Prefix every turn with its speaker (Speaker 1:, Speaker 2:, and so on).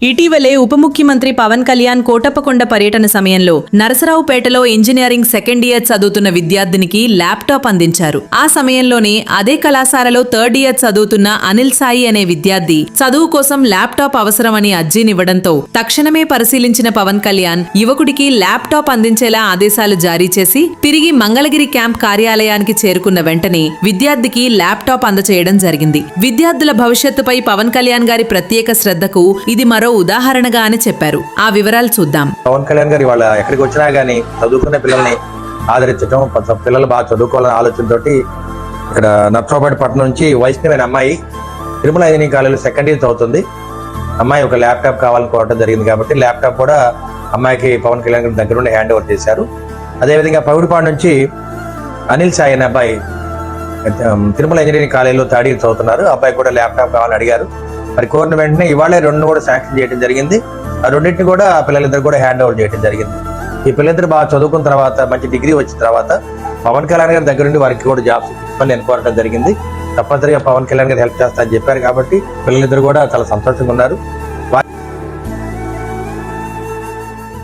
Speaker 1: ఇటీవలే ఉప ముఖ్యమంత్రి పవన్ కళ్యాణ్ కోటప్పకొండ పర్యటన సమయంలో నరసరావుపేటలో ఇంజనీరింగ్ సెకండ్ ఇయర్ చదువుతున్న విద్యార్థినికి ల్యాప్టాప్ అందించారు. ఆ సమయంలోనే అదే కళాశాలలో థర్డ్ ఇయర్ చదువుతున్న అనిల్ సాయి అనే విద్యార్థి చదువు కోసం ల్యాప్టాప్ అవసరమని అర్జీనివ్వడంతో తక్షణమే పరిశీలించిన పవన్ కళ్యాణ్ యువకుడికి ల్యాప్టాప్ అందించేలా ఆదేశాలు జారీ చేసి తిరిగి మంగళగిరి క్యాంప్ కార్యాలయానికి చేరుకున్న వెంటనే విద్యార్థికి ల్యాప్టాప్ అందచేయడం జరిగింది. విద్యార్థుల భవిష్యత్తుపై పవన్ కళ్యాణ్ గారి ప్రత్యేక శ్రద్ధకు ఇది మరో ఉదాహరణగా అని చెప్పారు. ఆ వివరాలు చూద్దాం.
Speaker 2: పవన్ కళ్యాణ్ గారు వాళ్ళ ఎక్కడికి వచ్చినా గానీ చదువుకునే పిల్లల్ని ఆదరించడం, పిల్లలు బాగా చదువుకోవాలని ఆలోచనతోటి ఇక్కడ నర్సరావుపేట పట్టణం నుంచి వైష్ణవి అనే అమ్మాయి తిరుమల ఇంజనీరింగ్ కాలేజీలో సెకండ్ ఇయర్ చదువుతుంది. అమ్మాయి ఒక ల్యాప్టాప్ కావాలనుకోవడం జరిగింది కాబట్టి ల్యాప్టాప్ కూడా అమ్మాయికి పవన్ కళ్యాణ్ గారి దగ్గర నుండి హ్యాండ్ ఓవర్ చేశారు. అదేవిధంగా పవిడిపాడు నుంచి అనిల్ సాయి అనే అబ్బాయి తిరుమల ఇంజనీరింగ్ కాలేజీలో థర్డ్ ఇయర్ చదువుతున్నారు. అబ్బాయి కూడా ల్యాప్టాప్ కావాలని అడిగారు. మరి కోరిన వెంటనే ఇవాళ రెండు కూడా శాంక్షన్ చేయడం జరిగింది. ఆ రెండింటిని కూడా పిల్లలిద్దరు కూడా హ్యాండ్ ఓవర్ చేయడం జరిగింది. ఈ పిల్లలిద్దరు బాగా చదువుకున్న తర్వాత మంచి డిగ్రీ వచ్చిన తర్వాత పవన్ కళ్యాణ్ గారి దగ్గర నుండి వారికి కూడా జాబ్స్ ఇవ్వాలని నేను కోరడం జరిగింది. తప్పనిసరిగా పవన్ కళ్యాణ్ గారు హెల్ప్ చేస్తా అని చెప్పారు కాబట్టి పిల్లలిద్దరు కూడా చాలా సంతోషంగా ఉన్నారు.